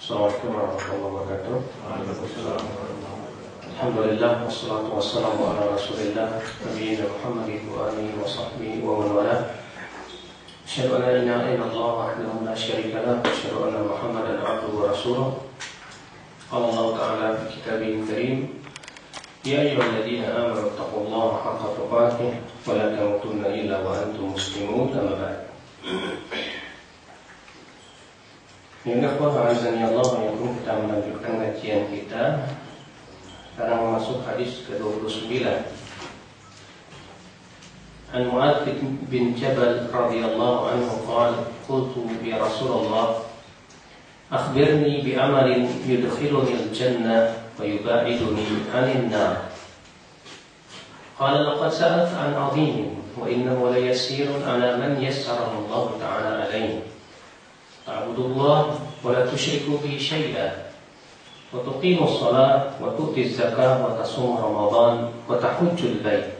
Assalamualaikum warahmatullahi wabarakatuh. Alhamdulillah wassalatu wassalamu ala Rasulillah nabiyina Muhammadin wa alihi wa sahbihi wa man wala. Asyhadu an la ilaha illallah wahdahu la syarika lah wa asyhadu anna Muhammadan abduhu wa rasuluh. Qala Allah ta'ala fi kitabihil karim, ya ayyuhalladzina amanu taqullaha haqqa tuqatih wa la tamutunna illa wa antum muslimun. Amma ba'd. Hingga azani Allah yang kita melanjutkan kajian kita. Sekarang masuk hadis ke-29. An Mu'adz bin Jabal radhiyallahu anhu qala qultu ya Rasulullah akhbirni bi amalin yudkhiluni al-jannah wa yubaiduni 'anil nar. Qala laqad sa'alta 'an 'azimin wa innahu la yasirun 'ala man yassarahu Allah ta'ala 'alayhi. Ta'budullah wa la tusyriku bihi syai'an wa tuqimus shalah wa tu'tiz zakah wa tasum Ramadan wa tahujjul bait.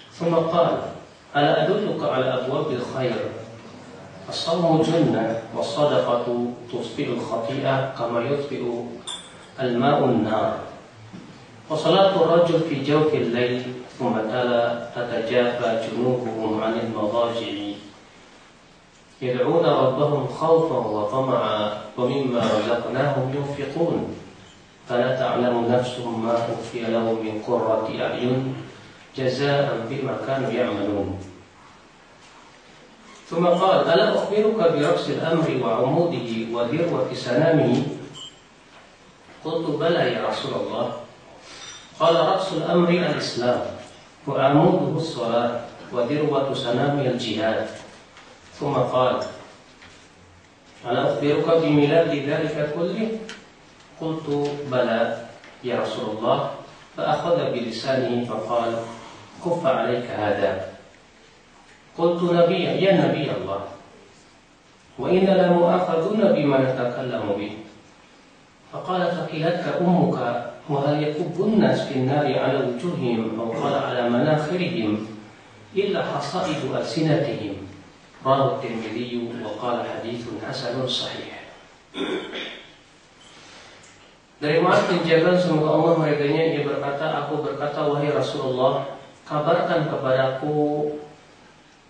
Thumma qala ala adulluka ala abwabil khair. As-sawmu jannah wa sadaqatu tusfi'ul khati'ah kama yutfi'u al-ma'u an-nar. Wa salatu ar-rajul fi jawfil layl thumma tala tatajafa junubuhum 'anil madaji'i يدعون ربهم خوفا وطمعا ومما رزقناهم ينفقون فلا تعلم نفس ما أخفي لهم من قرة أعين جزاء بما كانوا يعملون. ثم قال ألا أخبرك برأس الأمر وعموده وذروة سنامه؟ قلت بلى يا رسول الله. قال رأس الأمر الإسلام وعموده الصلاة وذروة سنامه الجهاد. ثم قال ألا أخبرك بميلاد ذلك كله؟ قلت بلى يا رسول الله. فأخذ بلسانه فقال كف عليك هذا. قلت يا نبي الله وإنا لمؤاخذون بما نتكلم به. فقال ثقلتك أمك وهل يكب الناس في النار على وجوههم أو قال على مناخرهم إلا حصائد ألسنتهم. Rawahu Tirmidzi wa qala haditsun hasanun sahih. Dari Mu'adz bin Jabal, semoga Allah meridainya, ia berkata, aku berkata, wahai Rasulullah, kabarkan kepadaku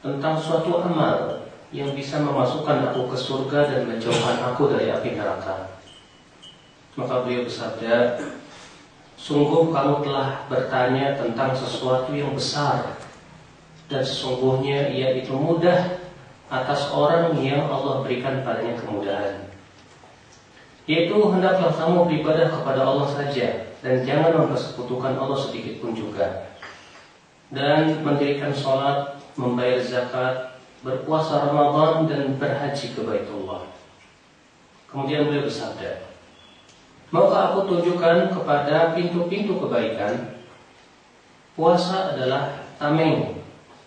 tentang suatu amal yang bisa memasukkan aku ke surga dan menjauhkan aku dari api neraka. Maka beliau bersabda, sungguh kamu telah bertanya tentang sesuatu yang besar, dan sesungguhnya ia itu mudah atas orang yang Allah berikan padanya kemudahan, yaitu hendaklah kamu beribadah kepada Allah saja dan jangan mempersekutukan Allah sedikit pun juga, dan mendirikan sholat, membayar zakat, berpuasa Ramadan dan berhaji ke Baitullah. Kemudian beliau bersabda, maukah aku tunjukkan kepada pintu-pintu kebaikan? Puasa adalah tameng.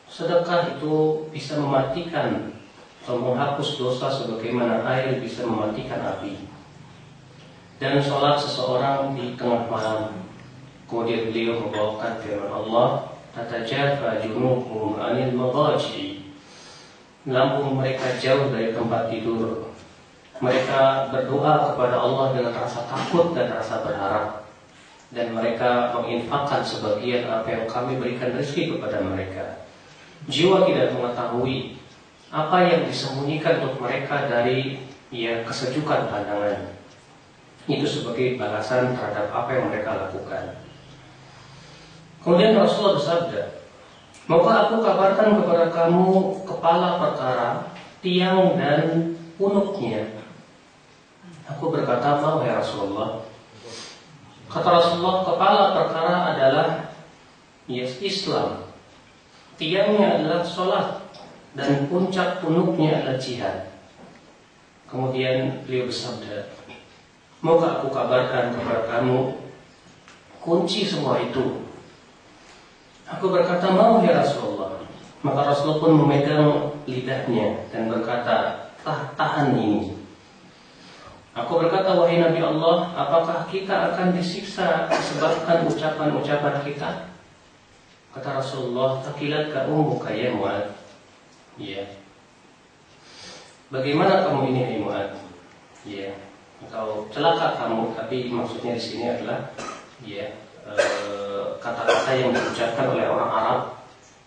Sedekah itu bisa mematikan atau menghapus dosa sebagaimana air bisa mematikan api. Dan sholat seseorang di tengah malam. Kemudian beliau membawakan firman Allah, tatajafa junubuhum 'anil madaji. Lambung mereka jauh dari tempat tidur. Mereka berdoa kepada Allah dengan rasa takut dan rasa berharap. Dan mereka menginfakkan sebagian apa yang kami berikan rezeki kepada mereka. Jiwa tidak mengetahui apa yang disembunyikan untuk mereka dari kesejukan pandangan. Itu sebagai balasan terhadap apa yang mereka lakukan. Kemudian Rasulullah bersabda, maukah aku kabarkan kepada kamu kepala perkara, tiang dan punuknya? Aku berkata, mau ya Rasulullah. Kata Rasulullah, kepala perkara adalah Islam, tiangnya adalah sholat, dan puncak punuknya adalah jihad. Kemudian beliau bersabda, maukah aku kabarkan kepada kamu kunci semua itu? Aku berkata, mau ya Rasulullah. Maka Rasulullah pun memegang lidahnya dan berkata, tahan ini. Aku berkata, wahai Nabi Allah, apakah kita akan disiksa disebabkan ucapan-ucapan kita? Kata Rasulullah, taqilatka ummuka ya Mu'adz. Ya. Bagaimana kamu ini hai Mu'adz? ya, atau celaka kamu, tapi maksudnya di sini adalah ya kata-kata yang diucapkan oleh orang Arab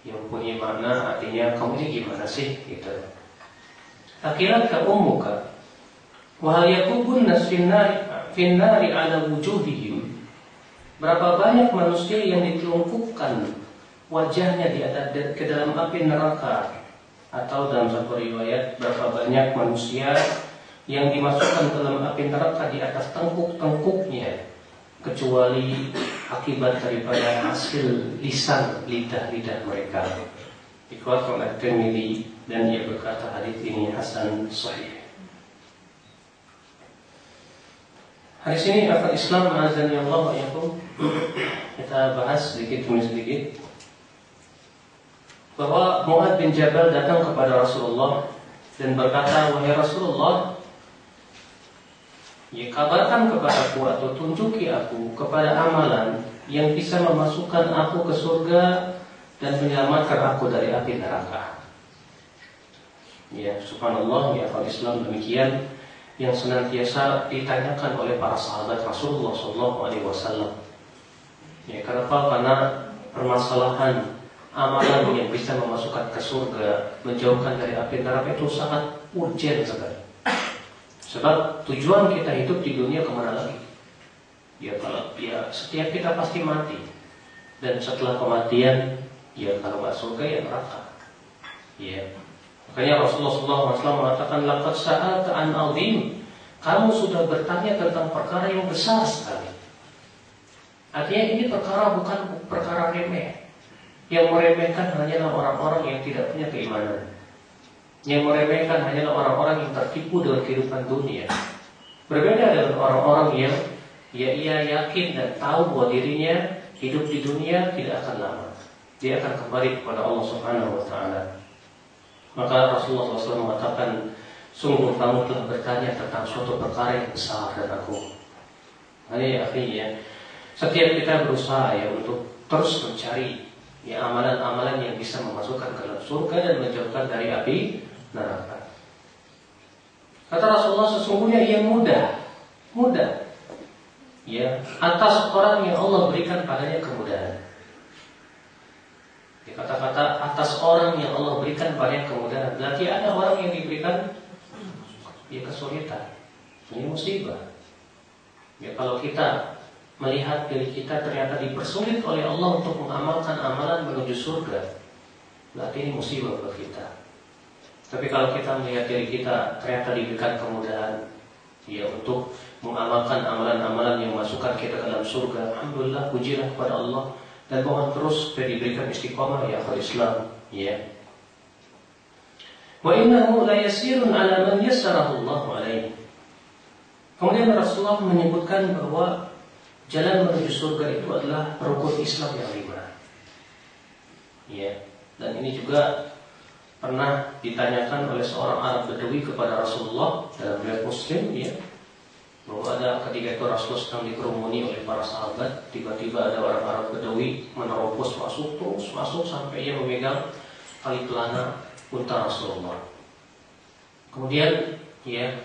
yang punya makna artinya kamu ini gimana sih gitu. Akilaka ummuka wa hal yakubun nas finnari ala wujuhihim. Berapa banyak manusia yang ditelungkupkan wajahnya ke dalam api neraka, atau dalam satu riwayat berapa banyak manusia yang dimasukkan ke dalam api neraka di atas tengkuk-tengkuknya, kecuali akibat daripada hasil lidah mereka. Dikeluarkan oleh Tirmidzi dan dia berkata hadis ini hasan sahih. Hadis ini akan Islam azan ya Allah ya. Kita bahas sedikit demi sedikit bahwa Mu'adz bin Jabal datang kepada Rasulullah dan berkata, wahai Rasulullah, ya kabarkan kepadaku atau tunjuki aku kepada amalan yang bisa memasukkan aku ke surga dan menyelamatkan aku dari api neraka. Ya, subhanallah, ya akal Islam demikian yang senantiasa ditanyakan oleh para sahabat Rasulullah SAW. Ya, kenapa? Karena permasalahan amalan yang bisa memasukkan ke surga, menjauhkan dari api neraka itu sangat urgent sekali. Sebab tujuan kita hidup di dunia kemana lagi? Ya kalau ya setiap kita pasti mati, dan setelah kematian ya kalau nggak surga ya neraka. Ya makanya Rasulullah SAW mengatakan laqad sa'alta an 'azim. Kamu sudah bertanya tentang perkara yang besar sekali. Artinya ini perkara bukan perkara remeh. Yang meremehkan hanyalah orang-orang yang tidak punya keimanan. Yang meremehkan hanyalah orang-orang yang tertipu dengan kehidupan dunia. Berbeda dengan orang-orang yang ia yakin dan tahu bahwa dirinya hidup di dunia tidak akan lama. Dia akan kembali kepada Allah Subhanahu wa taala. Maka Rasulullah SAW mengatakan, sungguh kamu telah bertanya tentang suatu perkara yang besar dan agung. Ini akhirnya setiap kita berusaha ya untuk terus mencari ya amalan-amalan yang bisa memasukkan ke dalam surga dan menjauhkan dari api neraka. Kata Rasulullah, sesungguhnya ia mudah ya atas orang yang Allah berikan padanya kemudahan. Ya, kata-kata atas orang yang Allah berikan padanya kemudahan, berarti ada orang yang diberikan ya kesulitan, ini musibah. Ya kalau kita melihat diri kita ternyata dipersulit oleh Allah untuk mengamalkan amalan menuju surga, berarti ini musibah buat kita. Tapi kalau kita melihat diri kita ternyata diberikan kemudahan ya untuk mengamalkan amalan-amalan yang masukkan kita ke dalam surga, alhamdulillah, pujilah kepada Allah dan mohon terus supaya diberikan istiqamah ya akal Islam ya. Wa innahu la yasirun 'ala man yassarahu Allah 'alaihi. Kemudian Rasulullah menyebutkan bahwa jalan menuju surga itu adalah rukun Islam yang 5. Ya, dan ini juga pernah ditanyakan oleh seorang Arab Badawi kepada Rasulullah dalam riwayat Muslim ya. Bahwa ada ketika itu Rasulullah sedang dikerumuni oleh para sahabat, tiba-tiba ada orang Arab Badawi menerobos terus masuk sampai ia memegang tali pelana unta Rasulullah. Kemudian ya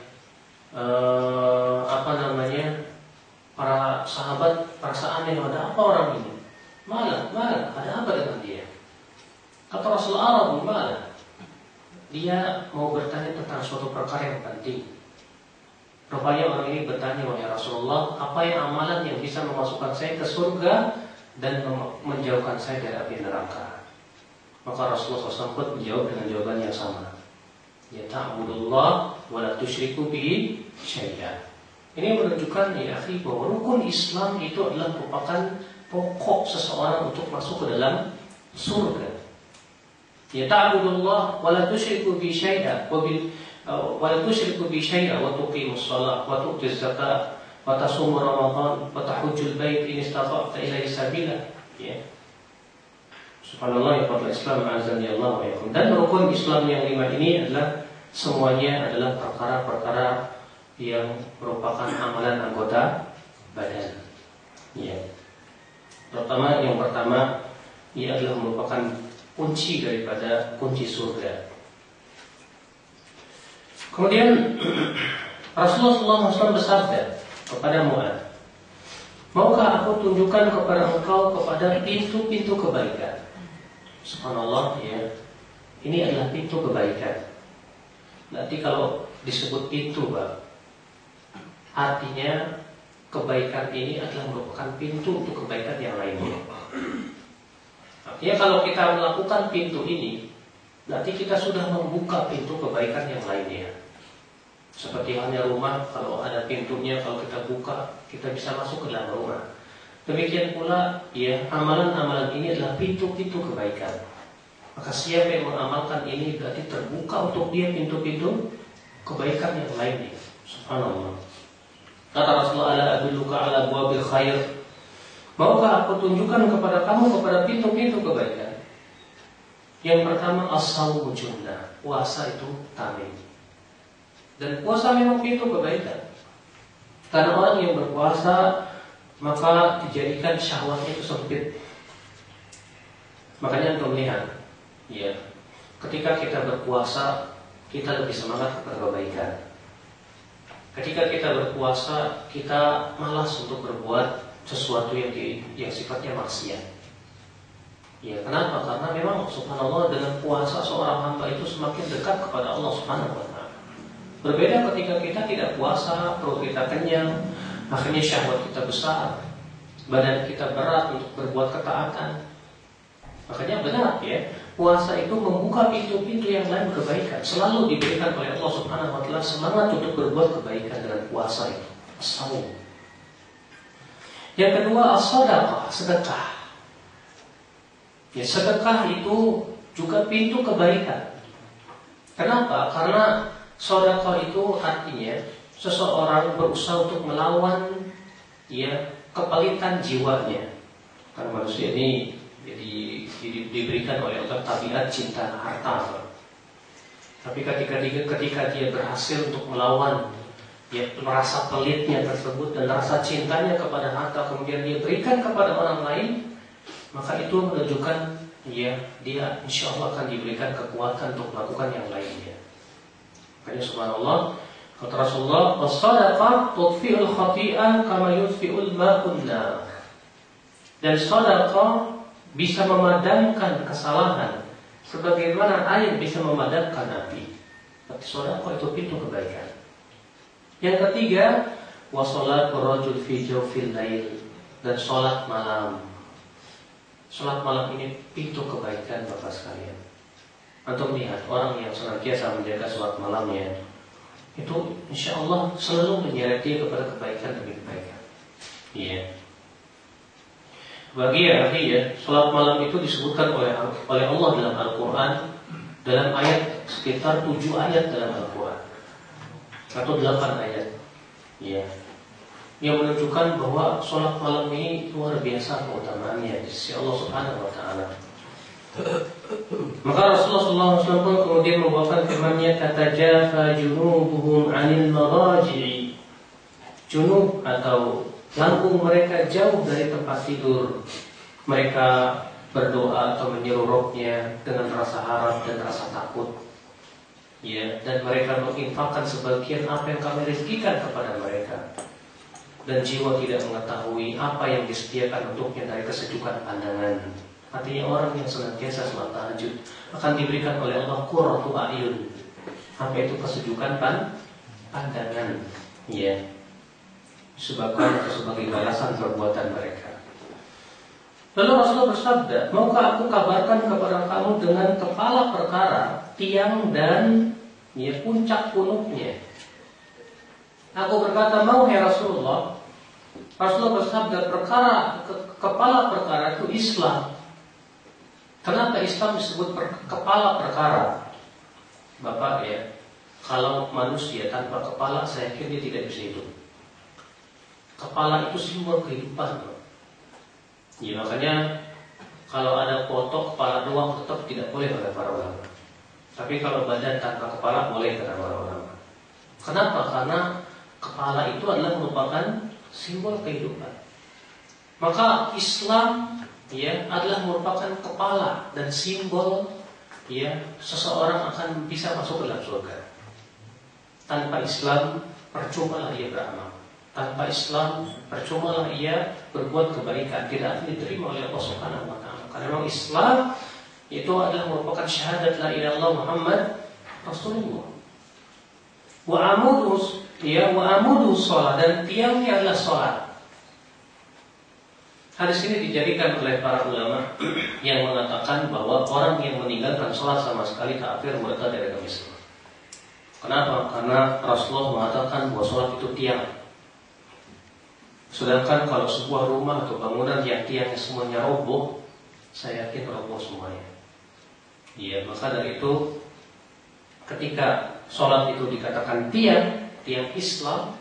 para sahabat merasa aneh, ada apa orang ini? Malah, ada apa dengan dia? Kata Rasulullah, Arab, malah dia mau bertanya tentang suatu perkara yang penting. Rupanya orang ini bertanya, wahai Rasulullah, apa yang amalan yang bisa memasukkan saya ke surga dan menjauhkan saya dari api neraka? Maka Rasulullah SAW menjawab dengan jawaban yang sama. Ya ta'budullah wa la tusyriku bihi syai'an. Ini menunjukkan ya akhi bahwa rukun Islam itu adalah merupakan pokok seseorang untuk masuk ke dalam surga. Ya ta'budullah wa la tusyriku bihi syai'an wa la tusyriku bi syai'an wa tuqimus shalah wa tu'tiz zakat wa tasum ramadan wa tahujjul bait in istata'ta ilaihi sabila. Ya. Subhanallah ya Fadl Islam azan ya Allah ya. Dan rukun Islam yang 5 ini adalah semuanya adalah perkara-perkara yang merupakan amalan anggota badan. Ya. Yang pertama ia adalah merupakan kunci daripada kunci surga. Kemudian Rasulullah SAW bersabda kepada Mu'adz, maukah aku tunjukkan kepada engkau kepada pintu-pintu kebaikan? Subhanallah ya, ini adalah pintu kebaikan. Nanti kalau disebut pintu, Pak, artinya kebaikan ini adalah merupakan pintu untuk kebaikan yang lainnya. Artinya kalau kita melakukan pintu ini, berarti kita sudah membuka pintu kebaikan yang lainnya. Seperti halnya rumah, kalau ada pintunya, kalau kita buka, kita bisa masuk ke dalam rumah. Demikian pula, ya, amalan-amalan ini adalah pintu-pintu kebaikan. Maka siapa yang mengamalkan ini berarti terbuka untuk dia pintu-pintu kebaikan yang lainnya. Subhanallah. Kata Rasulullah, ala adulluka ala abwabil khair. Maukah aku tunjukkan kepada kamu kepada pintu-pintu kebaikan? Yang pertama, as-shaumu junnah. Puasa itu tameng. Dan puasa memang pintu kebaikan. Karena orang yang berpuasa maka dijadikan syahwatnya itu sempit. Makanya untuk melihat, ya, ketika kita berpuasa kita lebih semangat kepada kebaikan. Ketika kita berpuasa kita malas untuk berbuat sesuatu yang sifatnya maksiat. Ya, kenapa? Karena memang subhanallah dengan puasa seorang hamba itu semakin dekat kepada Allah Subhanahu wa taala. Berbeda ketika kita tidak puasa, perut kita kenyang, akhirnya syahwat kita besar, badan kita berat untuk berbuat ketaatan. Makanya benar ya, puasa itu membuka pintu-pintu yang lain kebaikan. Selalu diberikan oleh Allah Subhanahu wa taala semangat untuk berbuat kebaikan dengan puasa itu. As-shaum. Yang kedua, as-shadaqah, sedekah. Ya, sedekah itu juga pintu kebaikan. Kenapa? Karena sedekah itu artinya seseorang berusaha untuk melawan ya kepalitan jiwanya. Karena manusia ini diberikan oleh Allah tabiat cinta harta. Tapi ketika dia berhasil untuk melawan ya merasa pelitnya tersebut dan rasa cintanya kepada harta, kemudian dia berikan kepada orang lain, maka itu menunjukkan ya dia insya Allah akan diberikan kekuatan untuk melakukan yang lainnya. Makanya subhanallah, kata Rasulullah, as-sadaqah tudfi'ul khati'ah kama yudfi'ul ma'un nar. Dan sedekah bisa memadamkan kesalahan sebagaimana air bisa memadamkan api. Berarti sedekah itu pintu kebaikan. Yang ketiga, wa sholatul rajul fi jawfil lail, dan salat malam. Salat malam ini pintu kebaikan Bapak sekalian. Antum lihat orang yang senantiasa menjaga salat malamnya, itu insya Allah selalu menyeret dia kepada kebaikan demi kebaikan. Iya. Bagi ya, salat malam itu disebutkan oleh Allah dalam Al-Quran, dalam ayat sekitar 7 ayat dalam Al-Quran atau 8 ayat. Iya. Yang menunjukkan bahwa salat malam ini luar biasa keutamaannya di sisi Allah Subhanahu wa taala. Maka Rasulullah SAW kemudian membawakan firman-Nya, tatajafa junubuhum 'anil madaji'i. Junub atau lambung mereka jauh dari tempat tidur. Mereka berdoa atau menyeru Rabb-nya dengan rasa harap dan rasa takut. Ya, dan mereka menginfakkan sebagian apa yang kami rezekikan kepada mereka. Dan jiwa tidak mengetahui apa yang disediakan untuknya dari kesejukan pandangan. Artinya orang yang senantiasa salat tahajud akan diberikan oleh Allah qurratu a'yun. Apa itu kesejukan pandangan? Ya. Sebabkan atau sebagai balasan perbuatan mereka. Lalu Rasulullah bersabda, maukah aku kabarkan kepada kamu dengan kepala perkara, tiang dan ya, puncak punuknya? Aku berkata, mau ya Rasulullah. Rasulullah bersabda, kepala perkara itu Islam. Kenapa Islam disebut kepala perkara? Bapak ya, kalau manusia tanpa kepala, saya yakin dia tidak bisa hidup. Kepala itu simbol kehidupan. Ya, makanya kalau ada foto kepala doang tetap tidak boleh oleh para ulama. Tapi kalau badan tanpa kepala boleh kata para ulama. Kenapa? Karena kepala itu adalah merupakan simbol kehidupan. Maka Islam ya adalah merupakan kepala dan simbol ya seseorang akan bisa masuk ke dalam surga. Tanpa Islam percumalah ia beramal. Tanpa Islam, percumalah ia berbuat kebaikan, tidak akan diterima oleh Allah Subhanahu wa taala. Karena memang Islam itu adalah merupakan syahadat la ilaha illallah Muhammad Rasulullah. Wa amudu sholat, dan tiangnya adalah sholat. Hadis ini dijadikan oleh para ulama yang mengatakan bahwa orang yang meninggalkan sholat sama sekali kafir, murtad dari agama Islam. Kenapa? Karena Rasulullah mengatakan bahwa sholat itu tiang. Sedangkan kalau sebuah rumah atau bangunan yang tiangnya semuanya roboh, saya yakin roboh semuanya. Iya, maka dari itu ketika sholat itu dikatakan tiang Islam,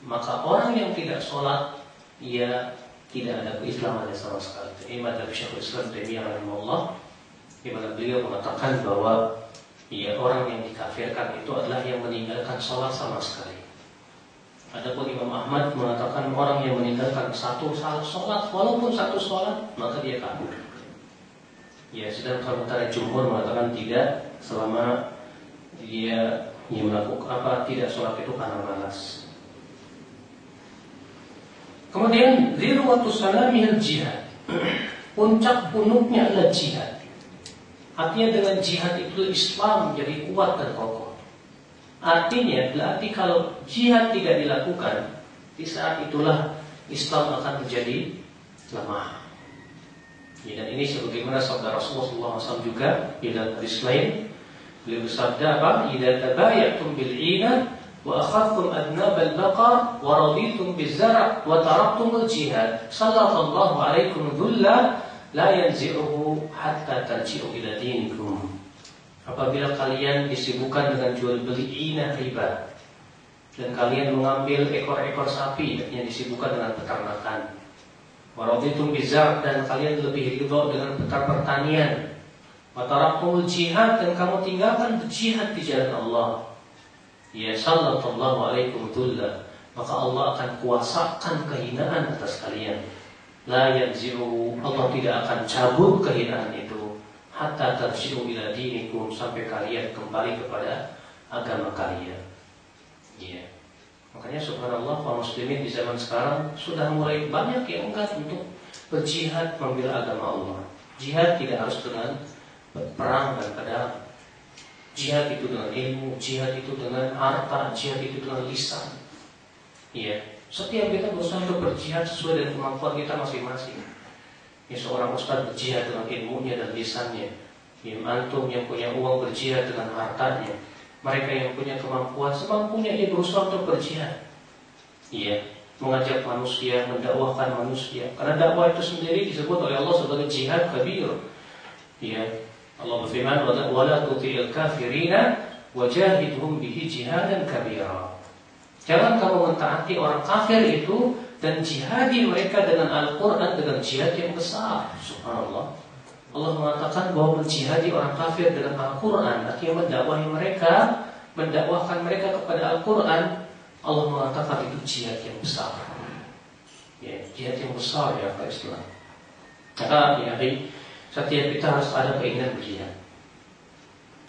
maka orang yang tidak sholat, ia tidak ada keislamannya sama sekali. Ini madhab Syekhul Islam Taimiyah rahimahullah, di mana beliau mengatakan bahwa orang yang dikafirkan itu adalah yang meninggalkan sholat sama sekali. Adapun Imam Ahmad mengatakan orang yang meninggalkan satu sholat, walaupun satu sholat, maka dia kafir. Ya, sedangkan sementara jumhur mengatakan tidak, selama dia melakukan tidak sholat itu karena malas. Kemudian zirwatus salamil jihad, puncak punuknya adalah jihad. Artinya dengan jihad itu Islam menjadi kuat dan kokoh. Artinya berarti kalau jihad tidak dilakukan, di saat itulah Islam akan menjadi lemah. Ya, dan ini sebagaimana sabda Rasulullah SAW juga di dalam hadis lain, beliau bersabda apa? Idza tabayatum bil 'ina wa akhadtum adnab al baqar wa raditum biz zar' wa taraktum al jihad, sallallahu alaikum dhulla la yanzi'uhu hatta tarji'u ila dinikum. Apabila kalian disibukkan dengan jual beli inah riba, dan kalian mengambil ekor-ekor sapi yang disibukkan dengan peternakan, waraditum bizar, dan kalian lebih ridho dengan pertanian, wataraktumul jihad, dan kamu tinggalkan jihad di jalan Allah, ya sallallahu alaikum dhulla, maka Allah akan kuasakan kehinaan atas kalian. La yanzi'u, Allah tidak akan cabut kehinaan itu, hatta tarji'u ila dinikum, sampai kalian kembali kepada agama kalian. Ya. Makanya subhanallah, kaum muslimin di zaman sekarang sudah mulai banyak yang enggan untuk berjihad membela agama Allah. Jihad tidak harus dengan perang dan pedang. Jihad itu dengan ilmu, jihad itu dengan harta, jihad itu dengan lisan. Ya. Setiap kita berusaha untuk berjihad sesuai dengan kemampuan kita masing-masing. Ya, seorang ustaz berjihad dengan ilmunya dan lisannya. Ya, antum yang punya uang berjihad dengan hartanya. Mereka yang punya kemampuan semampunya dia berusaha untuk berjihad. Iya, mengajak manusia, mendakwahkan manusia. Karena dakwah itu sendiri disebut oleh Allah sebagai jihad kabir. Iya, Allah berfirman, "Wala tuti'il kafirina wajahidhum bihi jihadan kabira." Jangan kamu mentaati orang kafir itu dan jihadi mereka dengan Al-Quran, dengan jihad yang besar. Subhanallah, Allah mengatakan bahwa menjihadi orang kafir dengan Al-Quran, artinya mendakwahkan mereka kepada Al-Quran. Allah mengatakan itu jihad yang besar. Ya, jihad yang besar ya Pak Islam. Maka ya, setiap kita harus ada keinginan berjihad.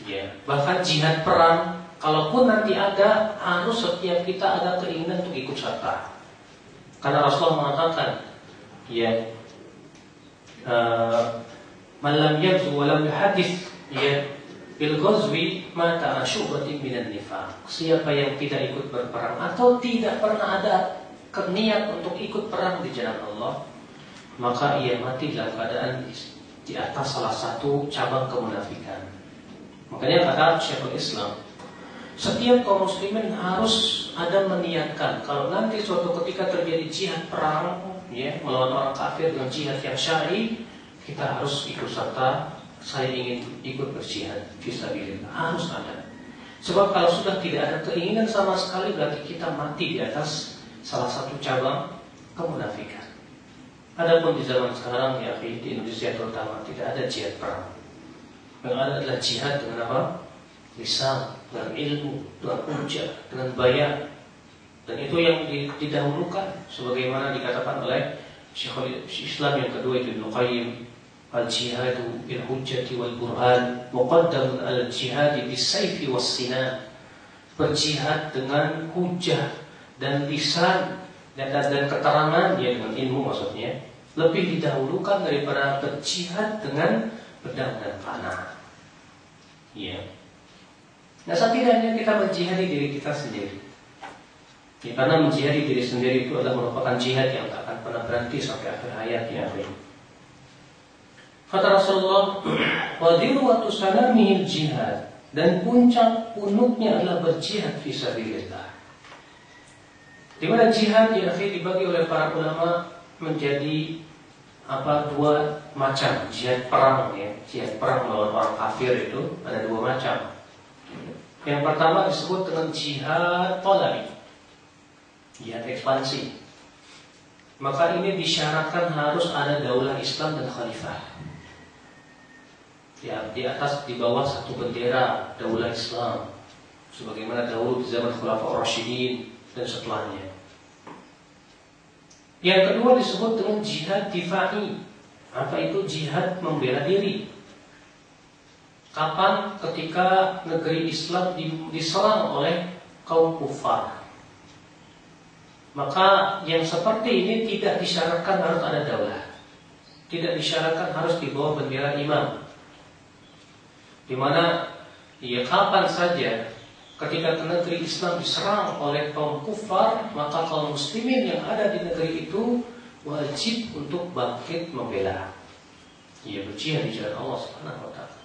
Ya, bahkan jihad perang, kalaupun nanti ada, harus setiap kita ada keinginan untuk ikut serta. Karena Rasulullah mengatakan, ya, man lam yaghzu wa lam yuhaddits, ya, bil ghazwi mata syu'batin minan nifaq. Siapa yang tidak ikut berperang atau tidak pernah ada niat untuk ikut perang di jalan Allah, maka ia mati dalam keadaan di atas salah satu cabang kemunafikan. Makanya kata Syekhul Islam, setiap kaum muslimin harus ada meniatkan kalau nanti suatu ketika terjadi jihad perang, ya, melawan orang kafir dengan jihad yang syar'i, kita harus ikut serta. Saya ingin ikut berjihad fisabilillah, harus ada. Sebab kalau sudah tidak ada keinginan sama sekali, berarti kita mati di atas salah satu cabang kemunafikan. Adapun di zaman sekarang ya, di Indonesia terutama, tidak ada jihad perang. Yang ada adalah jihad dengan apa? Lisan, dengan ilmu, dengan hujjah, dengan bayan. Dan itu yang didahulukan, sebagaimana dikatakan oleh Syekhul Islam yang kedua itu Ibnu Qayyim, al-jihadu bil hujjati wal burhan muqaddamun al-jihadi bis sayfi was sinan. berjihad dengan hujah dan lisan dan keterangan, ya dengan ilmu maksudnya, lebih didahulukan daripada berjihad dengan pedang dan panah. Ya. Nah, setidaknya kita menjihadi diri kita sendiri. Ya, karena menjihadi diri sendiri itu adalah merupakan jihad yang tak akan pernah berhenti sampai akhir hayatnya. Kata Rasulullah, wa dirwatu sanamihil jihad, dan puncak punuknya adalah berjihad fi sabilillah. Di mana jihad ya dibagi oleh para ulama menjadi dua macam. Jihad perang, ya, jihad perang melawan orang kafir itu ada dua macam. Yang pertama disebut dengan jihad talabi, jihad ekspansi. Maka ini disyaratkan harus ada daulah Islam dan khalifah. Ya, di atas, di bawah satu bendera daulah Islam, sebagaimana dahulu di zaman Khulafaur Rasyidin dan setelahnya. Yang kedua disebut dengan jihad difa'i. Apa itu jihad membela diri? Kapan? Ketika negeri Islam diserang oleh kaum kufar. Maka yang seperti ini tidak disyaratkan harus ada daulah, tidak disyaratkan harus di bawah bendera imam. Di mana ya kapan saja ketika negeri Islam diserang oleh kaum kufar, maka kaum muslimin yang ada di negeri itu wajib untuk bangkit membela. Ya, berjihad di jalan Allah Subhanahu wa taala.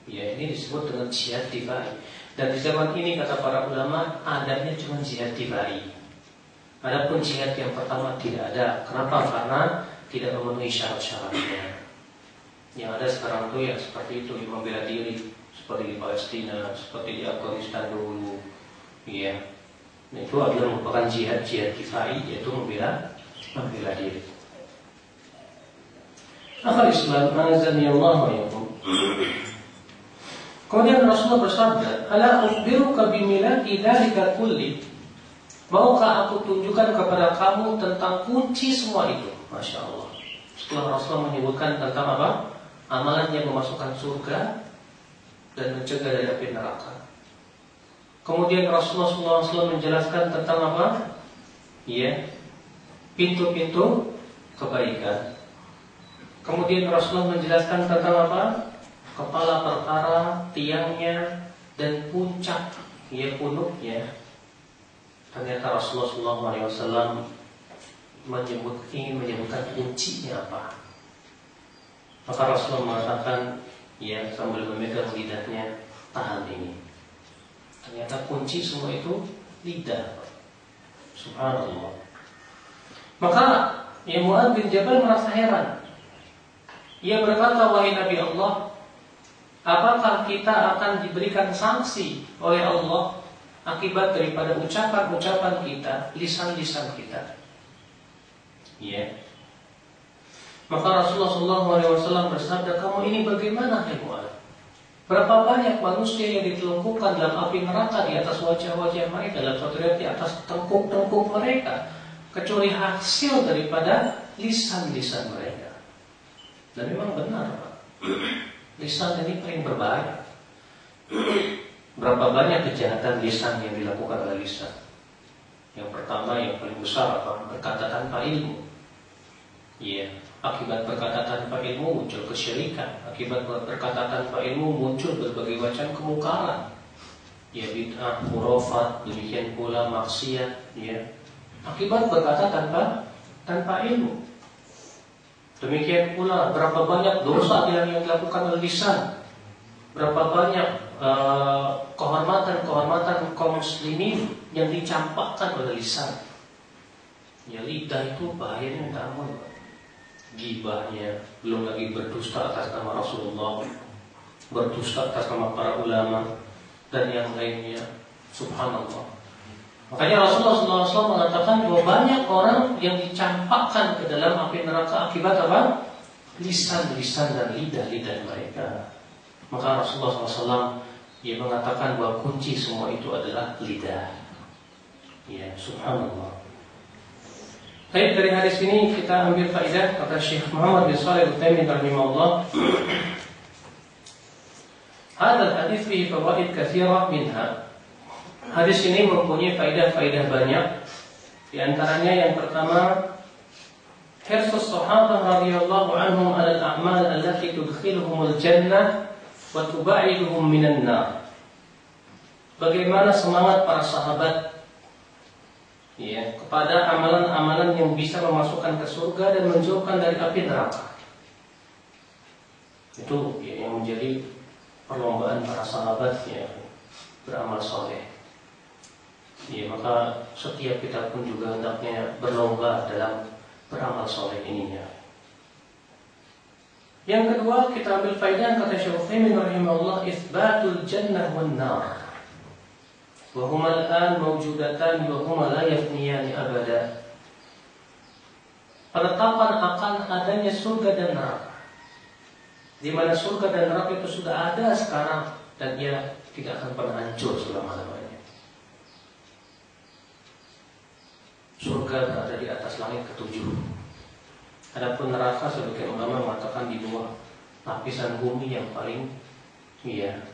Ya, ini disebut dengan jihad difa'i. Dan di zaman ini kata para ulama adanya cuma jihad difa'i. Adapun jihad yang pertama tidak ada. Kenapa? Karena tidak memenuhi syarat-syaratnya. Yang ada sekarang itu ya seperti itu, membela diri, seperti di Palestina, seperti di Afghanistan dulu. Ya, nah, itu adalah merupakan jihad difa'i, yaitu membela diri. Akhal Islam, azani Allah wa yakum. Kemudian Rasulullah bersabda, "Ala ukhbiruka bimilaki dzalika kulli?" Maukah aku tunjukkan kepada kamu tentang kunci semua itu? Masya Allah. Setelah Rasulullah menyebutkan tentang apa? Amalan yang memasukkan surga dan mencegah dari api neraka. Kemudian Rasulullah SAW menjelaskan tentang apa? Ya, pintu-pintu kebaikan. Kemudian Rasulullah menjelaskan tentang apa? Kepala perkara, tiangnya, dan puncak, ya punuknya. Ternyata Rasulullah SAW ingin menyebutkan kuncinya apa. Maka Rasulullah mengatakan, ya sambil memegang lidahnya, tahan ini. Ternyata kunci semua itu lidah. Subhanallah. Maka ya Mu'adz bin Jabal merasa heran. Ia berkata, wahai Nabi Allah, apakah kita akan diberikan sanksi oleh Allah akibat daripada ucapan-ucapan kita, lisan-lisan kita? Ya. Maka Rasulullah SAW bersabda, kamu ini bagaimana, hai Mu'adz? Berapa banyak manusia yang ditelungkupkan dalam api neraka di atas wajah-wajah mereka, dalam suatu riwayat di atas tengkuk-tengkuk mereka, kecuali hasil daripada lisan-lisan mereka. Dan memang benar, Pak. Lisan ini paling berbahaya. Berapa banyak kejahatan lisan yang dilakukan oleh lisan? Yang pertama, yang paling besar apa? Berkata tanpa ilmu. Iya, akibat berkata tanpa ilmu muncul kesyirikan. Akibat berkata tanpa ilmu muncul berbagai macam kemungkaran. Ya, bid'ah, khurafat, demikian pula maksiat. Ya, akibat berkata tanpa ilmu. Demikian pula berapa banyak dosa yang dilakukan oleh lisan. Berapa banyak kehormatan kaum muslimin yang dicampakkan oleh lisan. Ya, lidah itu bahayanya minta ampun. Gibahnya, belum lagi berdusta atas nama Rasulullah, berdusta atas nama para ulama, dan yang lainnya. Subhanallah. Makanya Rasulullah SAW mengatakan bahwa banyak orang yang dicampakkan ke dalam api neraka akibat apa? Lisan-lisan dan lidah-lidah mereka. Maka Rasulullah SAW ia mengatakan bahwa kunci semua itu adalah lidah. Ya, subhanallah. Baik, dari hadis ini kita ambil faedah kata Syekh Muhammad bin Shalih Al-Utsaimin rahimahullah. Hadal hadis fihi fawaid katsirah minha. Hadis ini mempunyai faedah-faedah banyak. Di antaranya yang pertama, hirsus sahabah radhiyallahu anhum 'ala al-a'mal allati tudkhiluhumul jannah wa tubaiduhum minan nar. Bagaimana semangat para sahabat ya, kepada amalan-amalan yang bisa memasukkan ke surga dan menjauhkan dari api neraka. Itu ya, yang menjadi perlombaan para sahabat ya, beramal soleh. Ya, maka setiap kita pun juga hendaknya berlomba dalam beramal soleh ininya. Yang kedua, kita ambil faedah kata Syekh Utsaimin rahimahullah, itsbatul jannah wan nar. Wa huma al-an mawjudatan wa huma la yafniyani abada. Penetapan akan adanya surga dan neraka, di mana surga dan neraka itu sudah ada sekarang dan ia tidak akan pernah hancur selama-lamanya. Surga berada di atas langit ketujuh. Adapun neraka sebagian ulama mengatakan di bawah lapisan bumi yang paling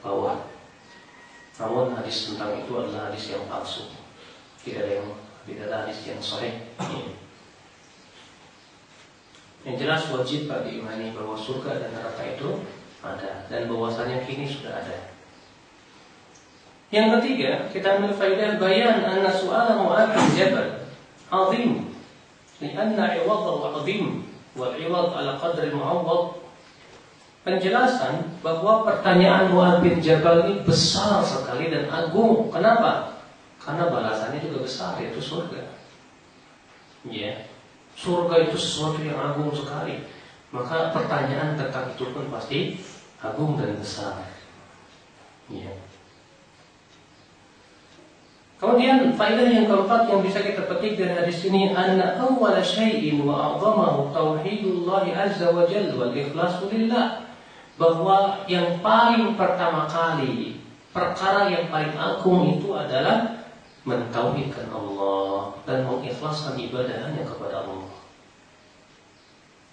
bawah. Namun hadis tentang itu adalah hadis yang palsu. Tidak ada hadis yang sahih. Yang jelas wajib diimani bahwa surga dan neraka itu ada dan bahwasanya kini sudah ada. Yang ketiga, kita ambil faedah bayan anna su'ala Mu'adz bin Jabal azim, lianna 'iwadahu 'azim wal 'iwad 'ala qadri mu'awwad. Penjelasan bahwa pertanyaan Mu'adz bin Jabal ini besar sekali dan agung. Kenapa? Karena balasannya juga besar, yaitu surga. Ya, surga itu sesuatu yang agung sekali. Maka pertanyaan tentang itu pun pasti agung dan besar. Ya. Kemudian faedah yang keempat yang bisa kita petik dari hadis ini, anna awwala syai'in wa a'zamahu tauhidullah azza wa jalla wal ikhlasu lillah. Bahwa yang paling pertama kali, perkara yang paling agung itu adalah mentauhidkan Allah dan mengikhlaskan ibadah hanya kepada Allah.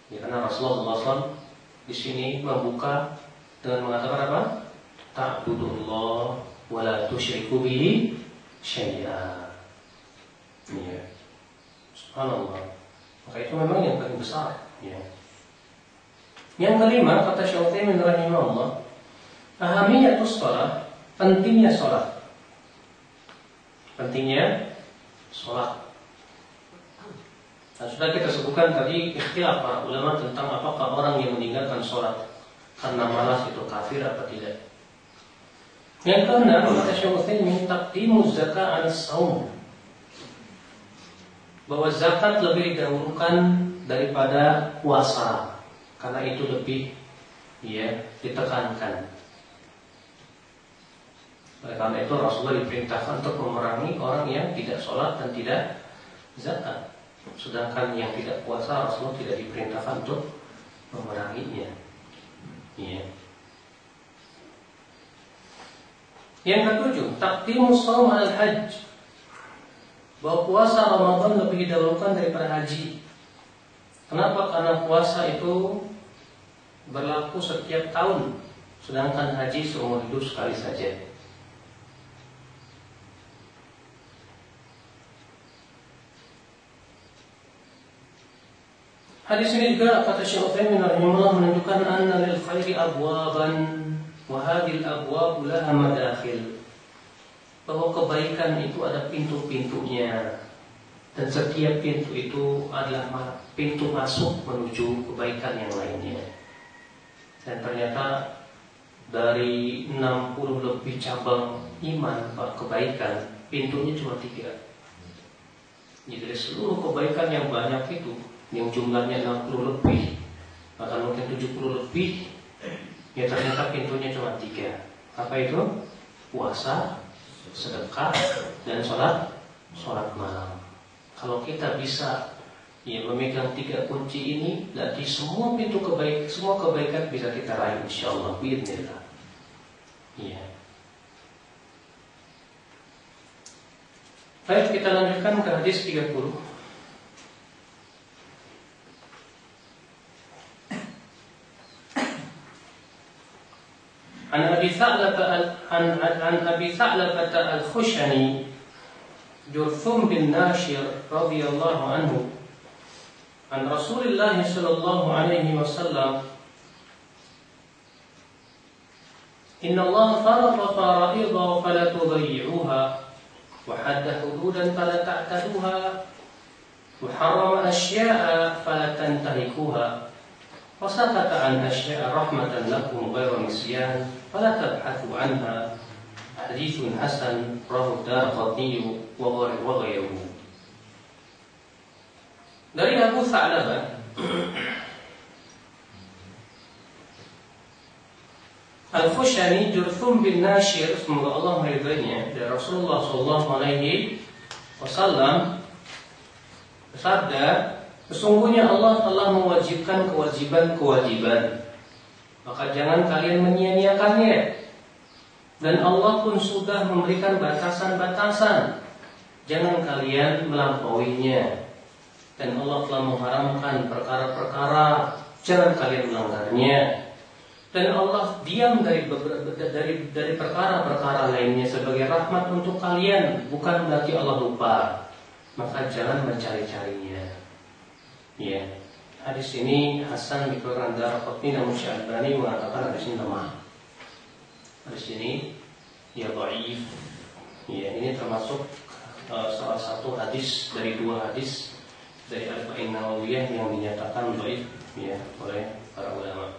Ya, karena Rasulullah SAW di sini membuka dengan mengatakan apa? Ta'budullah wa la tusyriku bihi syai'a. Ya. Subhanallah. Maka itu memang yang paling besar. Ya. Yang kelima, kata Syekh Utsaimin rahimahullah, ahamiyatus shalah, pentingnya salat. Pentingnya salat. Nah, sudah kita sebutkan tadi ikhtilaf para ulama tentang apakah orang yang meninggalkan salat karena malas itu kafir atau tidak. Yang keenam, kata Syekh Utsaimin, taqdimuz zakat 'ala shaum. Bahwa zakat lebih didahulukan daripada puasa. Karena itu lebih ditekankan. Oleh karena itu Rasulullah diperintahkan untuk memerangi orang yang tidak sholat dan tidak zakat. Sedangkan yang tidak puasa Rasulullah tidak diperintahkan untuk memeranginya. Yang ketujuh, taqdimus shaum 'alal hajj. Bahwa puasa Ramadan lebih didahulukan daripada haji. Kenapa? Karena puasa itu berlaku setiap tahun, sedangkan haji seumur hidup sekali saja. Hadis ini juga kata Syekh Utsaimin rahimahullah menunjukkan anna lil khairi abwaban wa hadhil abwab laha madakhil. Bahwa kebaikan itu ada pintu-pintunya. Dan setiap pintu itu adalah pintu masuk menuju kebaikan yang lainnya. Dan ternyata dari 60 lebih cabang iman, kebaikan, pintunya cuma 3. Jadi dari seluruh kebaikan yang banyak itu, yang jumlahnya 60 lebih, bahkan mungkin 70 lebih, ya ternyata pintunya cuma 3. Apa itu? Puasa, sedekah, dan sholat malam. Kalau kita bisa memegang 3 kunci ini, berarti semua kebaikan bisa kita raih insyaallah biidznillah. Iya. Baik, kita lanjutkan ke hadis 30. عن أبي ثعلبة الخشني جرثوم بن ناشر رضي الله عنه عن رسول الله صلى الله عليه وسلم إن الله فرض فرائض فلا تضيعوها وحد حدودا فلا تعتدوها وحرم أشياء فلا تنتهكوها وسكت عن أشياء رحمة لكم غير نسيان فلا تبحثوا عنها حديث حسن رواه الدارقطني وغيره. Dari Abu Tha'labah Al-Khushani Jurthum bin Nashir, semoga Allah meridainya, dari Rasulullah SAW bersabda, sesungguhnya Allah telah mewajibkan kewajiban-kewajiban, maka jangan kalian menyia-nyiakannya. Dan Allah pun sudah memberikan batasan-batasan, jangan kalian melampauinya. Dan Allah telah mengharamkan perkara-perkara, jangan kalian melanggarnya. Dan Allah diam dari perkara-perkara lainnya sebagai rahmat untuk kalian, bukan berarti Allah lupa. Maka jangan mencari-carinya. Ya, hadis ini Hasan dikeluarkan Daraqutni, namun Syekh Albani mengatakan hadis ini lemah. Hadis ini ya dhaif. Ya, ini termasuk salah satu hadis dari dua hadis dari Arba'in Nawawiyah yang dinyatakan dhaif ya oleh para ulama.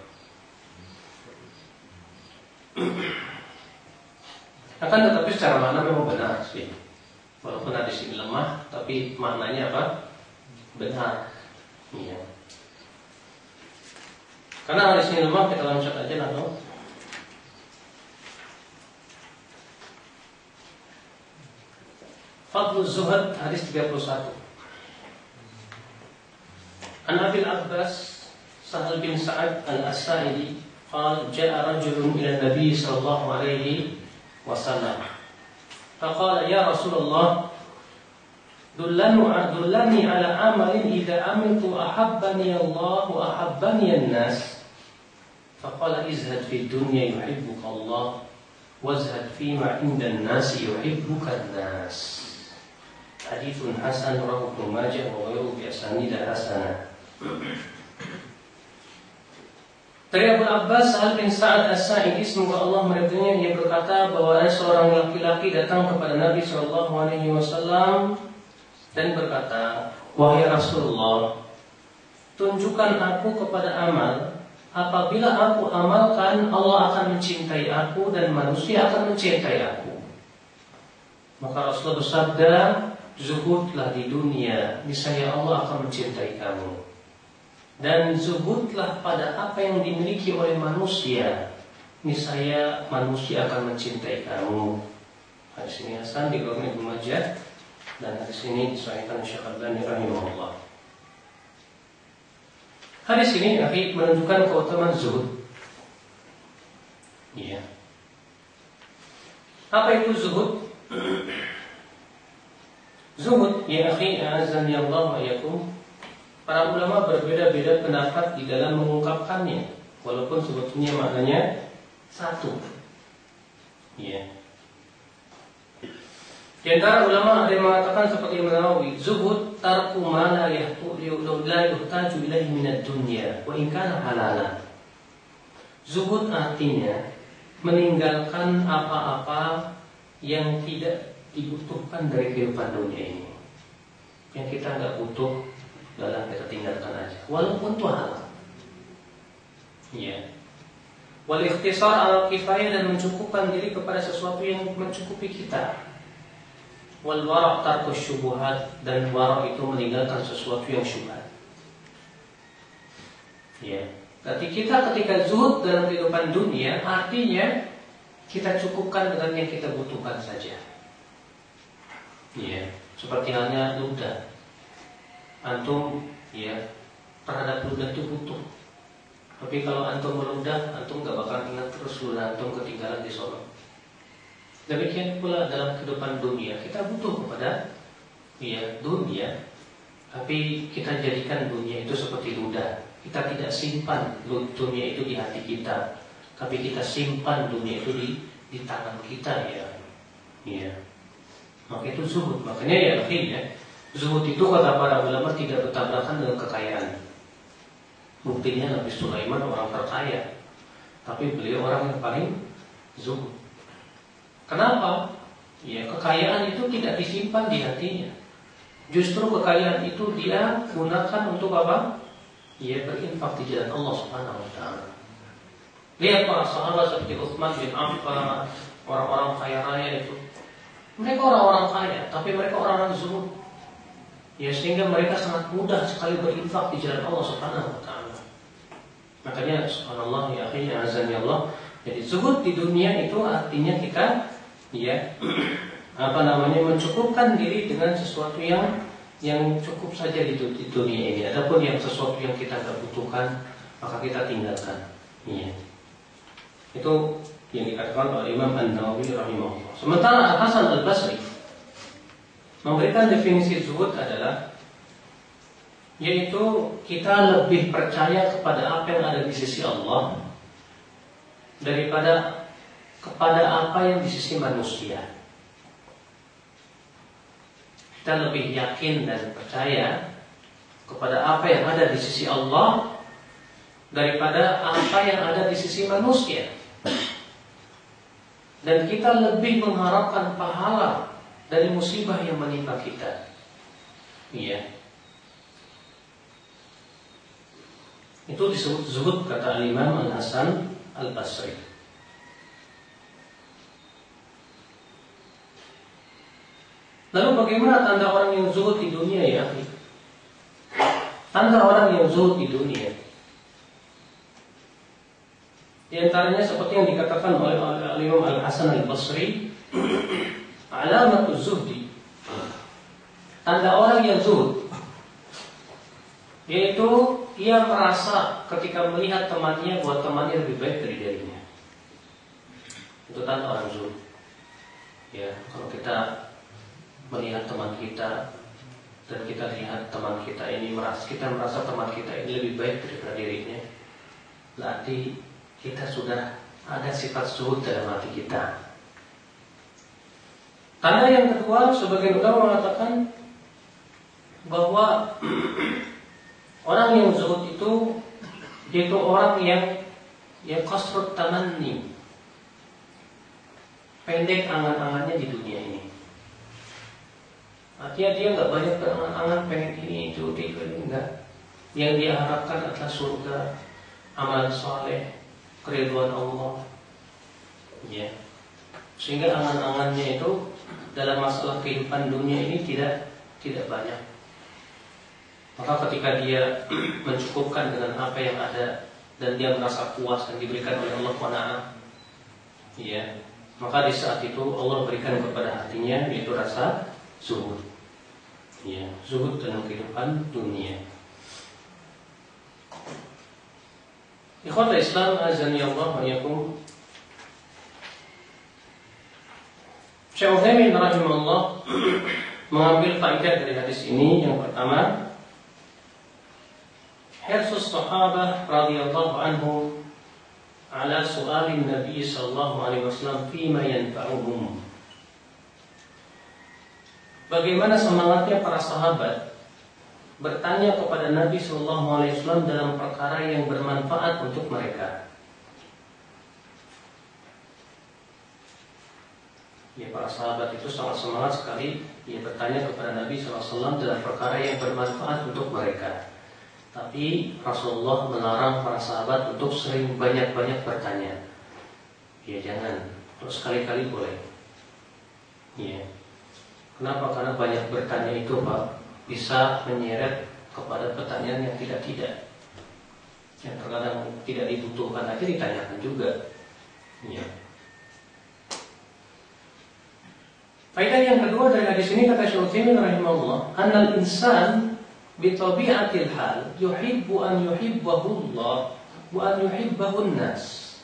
Akan tetapi secara makna memang benar sih. Walaupun hadis ini lemah, tapi maknanya apa? Benar. Iya. Karena hadis ini lemah, kita loncat aja langsung. Fadlul Zuhad, hadis 31. An Abil Abbas Sahal bin Sa'ad al-As-Sa'idi qala ja'a rajulun ila Nabi sallallahu alaihi wasallam faqala ya Rasulullah dullani ala amalin idza amiltu ahabbani Allah wa ahabbani an-nas faqala izhad fi dunya yuhibbuka Allah wazhad fi ma 'inda an-nas yuhibbuka an-nas. Hadithun hasan rawahu Ibnu Majah wa ghairuhu bi asanid hasanah. Dari Abu Abbas Sahal bin Sa'ad As-Sa'idi, semoga Allah meridainya, ia berkata bahwa ada seorang laki-laki datang kepada Nabi SAW dan berkata, wahai Rasulullah, tunjukkan aku kepada amal. Apabila aku amalkan, Allah akan mencintai aku dan manusia akan mencintai aku. Maka Rasulullah bersabda, zuhudlah di dunia, niscaya Allah akan mencintai kamu. Dan zuhudlah pada apa yang dimiliki oleh manusia, niscaya manusia akan mencintai kamu. Hadis ini hasan dikeluarkan Ibnu Majah dan hadis ini disahihkan Syekh Albani rahimahullah. Hadis ini menunjukkan keutamaan zuhud. Iya. Apa itu zuhud? Zuhud, ya akhi, azani Allah wa yakum. Para ulama berbeda-beda pendapat di dalam mengungkapkannya, walaupun sebetulnya maknanya satu. Ya. Di antara ulama ada yang mengatakan seperti Imam Nawawi, zuhud tarku ma la yuhtaju ilaihi minad dunya wa in kana halalan. Zuhud artinya meninggalkan apa-apa yang tidak dibutuhkan dari kehidupan dunia ini, yang kita nggak butuh, dalam kita tinggalkan aja, walaupun itu halal. Ya. Wal ikhtisar al kifayah, dan mencukupkan diri kepada sesuatu yang mencukupi kita. Wal wara' tarkus syubuhat, dan wara' itu meninggalkan sesuatu yang syubhat. Ya. Berarti kita ketika zuhud dalam kehidupan dunia, artinya kita cukupkan dengan yang kita butuhkan saja. Ya, seperti halnya ludah. Antum ya terhadap ludah itu butuh. Tapi kalau antum meludah, antum gak bakal ingat terus ludah antum ketinggalan di sono. Demikian pula dalam kehidupan dunia, kita butuh kepada ya dunia, tapi kita jadikan dunia itu seperti ludah. Kita tidak simpan dunia itu di hati kita, tapi kita simpan dunia itu di tangan kita ya. Ya. Maka itu zuhud. Makanya ya akhirnya zuhud itu kata para ulama tidak bertabrakan dengan kekayaan. Buktinya Nabi Sulaiman orang terkaya, tapi beliau orang yang paling zuhud. Kenapa? Ya, kekayaan itu tidak disimpan di hatinya. Justru kekayaan itu dia gunakan untuk apa? Ya, berinfak di jalan Allah Subhanahu wa taala. Lihat para sahabat seperti Utsman bin Affan, orang-orang kaya raya itu. Mereka orang-orang kaya, tapi mereka orang-orang zuhud. Ya, sehingga mereka sangat mudah sekali berinfak di jalan Allah Subhanahu wa taala. Makanya subhanallah ya akhi azan ya Allah. Jadi zuhud di dunia itu artinya kita ya mencukupkan diri dengan sesuatu yang cukup saja di dunia ini. Adapun yang sesuatu yang kita tidak butuhkan maka kita tinggalkan. Iya. Itu yang dikatakan oleh Imam An-Nawawi rahimahullah. Sementara Al-Hasan Al-Basri memberikan definisi zuhud adalah yaitu kita lebih percaya kepada apa yang ada di sisi Allah daripada kepada apa yang di sisi manusia. Kita lebih yakin dan percaya kepada apa yang ada di sisi Allah daripada apa yang ada di sisi manusia. Dan kita lebih mengharapkan pahala dari musibah yang menimpa kita. Iya. Itu disebut zuhud kata Imam Al-Hasan Al-Basri. Lalu bagaimana tanda orang yang zuhud di dunia ya? Tanda orang yang zuhud di dunia, di antaranya seperti yang dikatakan oleh Imam Al-Hasan Al-Basri, alamat zuhdi. Tanda orang yang zuhud yaitu ia merasa ketika melihat temannya bahwa temannya lebih baik dari dirinya. Itu tanda orang zuhud. Ya, kalau kita melihat teman kita dan kita lihat teman kita ini merasa teman kita ini lebih baik daripada dirinya, berarti kita sudah ada sifat zuhud dalam hati kita. Tanda yang kedua, sebagian ulama mengatakan bahwa orang yang zuhud itu orang yang qasrut tamanni, pendek angan-angannya di dunia ini. Artinya dia nggak banyak berangan-angan pengen ini itu enggak. Yang dia harapkan adalah surga, amal soleh, keriduan Allah. Ya. Sehingga angan-angannya itu dalam masalah kehidupan dunia ini tidak banyak. Maka ketika dia mencukupkan dengan apa yang ada dan dia merasa puas dan diberikan oleh Allah qanaah, ya, maka di saat itu Allah berikan kepada hatinya yaitu rasa zuhud. Ya, zuhud dalam kehidupan dunia. Ikhwatul Islam azani Allah wa iyyakum. Syekh Utsaimin rahimahullah mengambil faedah dari hadis ini. Yang pertama, hirsus sahabah radhiyallahu anhum ala su'alin Nabi sallallahu alaihi wasallam fima yanfa'uhum. Bagaimana semangatnya para sahabat bertanya kepada Nabi sallallahu alaihi wasallam dalam perkara yang bermanfaat untuk mereka. Ya, para sahabat itu sangat semangat sekali dia bertanya kepada Nabi sallallahu alaihi wasallam dalam perkara yang bermanfaat untuk mereka. Tapi Rasulullah melarang para sahabat untuk sering banyak-banyak bertanya. Ya jangan, terus sekali-kali boleh. Ya. Kenapa? Karena banyak bertanya itu Pak bisa menyeret kepada pertanyaan yang tidak. Yang terkadang tidak dibutuhkan aja ditanyakan juga. Ya. Faedah yang kedua dari hadis ini kata Syekh Utsaimin rahimahullah, annal insan bi tabi'atil hal yuhibbu an yuhibbahu Allah wa an yuhibbahu an-nas.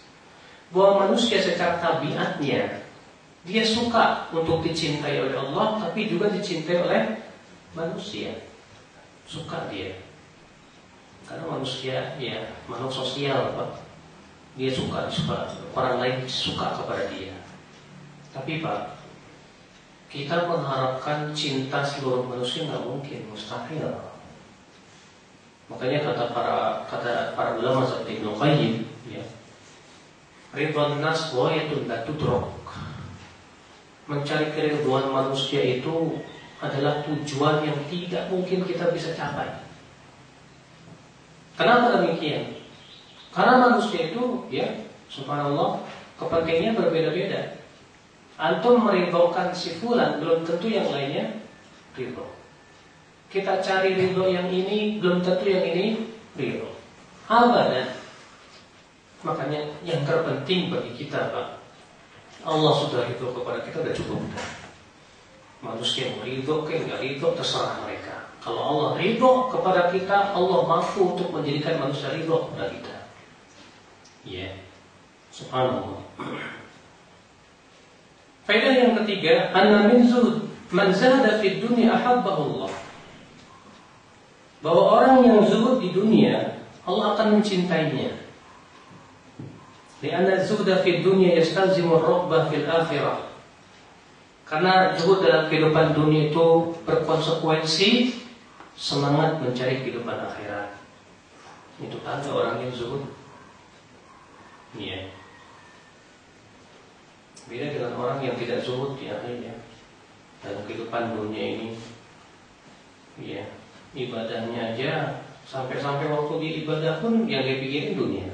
Bahwa manusia secara tabiatnya dia suka untuk dicintai oleh Allah, tapi juga dicintai oleh manusia. Suka dia. Karena manusia ya makhluk sosial Pak. dia suka, orang lain suka kepada dia. Tapi Pak, kita mengharapkan cinta seluruh manusia nggak mungkin, mustahil. Makanya kata para ulama seperti Ibnu Qayyim, ya, ridwan nas ghayatun la tudrak. Mencari keridhaan manusia itu adalah tujuan yang tidak mungkin kita bisa capai. Kenapa demikian? Karena manusia itu, ya, subhanallah, kepentingannya berbeda-beda. Antum meridhokan si fulan, belum tentu yang lainnya ridho. Kita cari ridho yang ini, belum tentu yang ini ridho. Abadan. Makanya yang terpenting bagi kita, Pak, Allah sudah ridho kepada kita, sudah cukup. Manusia mau ridho, nggak ridho, terserah mereka. Kalau Allah ridho kepada kita, Allah mampu untuk menjadikan manusia ridho kepada kita. Ya, subhanallah. Faedah yang ketiga, anna min zuhd man zahada fid dunya ahabbahu Allah. Bahwa orang yang zuhud di dunia, Allah akan mencintainya. Lianna zuhda fid dunya yastalzimu ar-raghbah fil akhirah. Karena zuhud dalam kehidupan dunia itu berkonsekuensi semangat mencari kehidupan akhirat. Itu tanda orang yang zuhud. Iya. Beda dengan orang yang tidak zuhud di akhirnya dalam kehidupan dunia ini. Iya, ibadahnya aja sampai-sampai waktu dia ibadah pun yang dia pikirin dunia.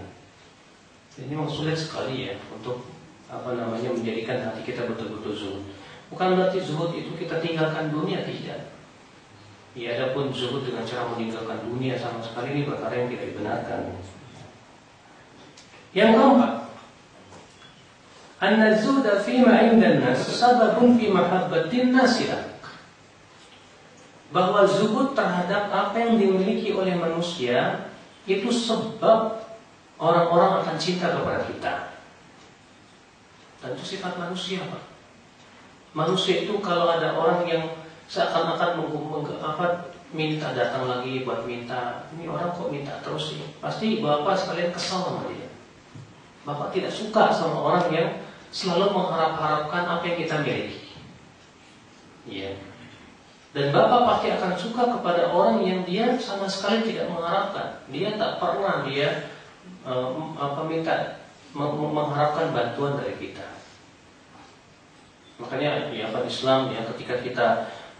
Jadi memang sulit sekali ya untuk menjadikan hati kita betul-betul zuhud. Bukan berarti zuhud itu kita tinggalkan dunia, tidak. Ya, adapun zuhud dengan cara meninggalkan dunia sama sekali ini perkara yang tidak dibenarkan. Yang keempat, anna zuhda fima 'inda an-nas sababun fi mahabbatin nas lak. Bahwa zuhud terhadap apa yang dimiliki oleh manusia itu sebab orang-orang akan cinta kepada kita. Dan itu sifat manusia, Pak. Manusia itu kalau ada orang yang seakan-akan minta datang lagi buat minta, ini orang kok minta terus sih, pasti Bapak sekalian kesal sama dia. Bapak tidak suka sama orang yang selalu mengharap-harapkan apa yang kita miliki. Iya. Dan Bapak pasti akan suka kepada orang yang dia sama sekali tidak mengharapkan. Dia tak pernah mengharapkan bantuan dari kita. Makanya ya Islam ya, ketika kita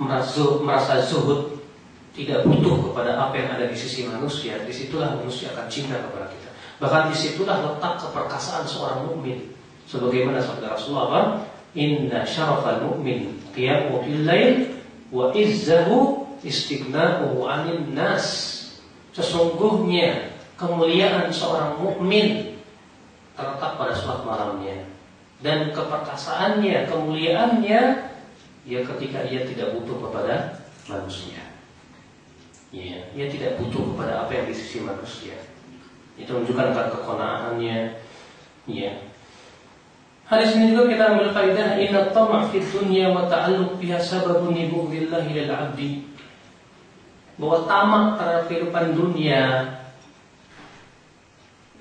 merasa zuhud, tidak butuh kepada apa yang ada di sisi manusia, disitulah manusia akan cinta kepada kita. Bahkan disitulah letak keperkasaan seorang mukmin. Sebagaimana sabda Rasulullah, inna syarafal mu'min qiyamu bil lail wa izzahu istighna'uhu 'anil nas. Sesungguhnya kemuliaan seorang mukmin terletak pada salat malamnya, dan keperkasaannya, kemuliaannya ya ketika ia tidak butuh kepada manusia. Ya, ia tidak butuh kepada apa yang di sisi manusia. Itu menunjukkan keqanaa'annya. Ya. Hadis ini juga kita ambil faedah, inna tama' fid dunya wa ta'alluq biha sababun li bughdillahi lil 'abdi. Bahwa tamak terhadap kehidupan dunia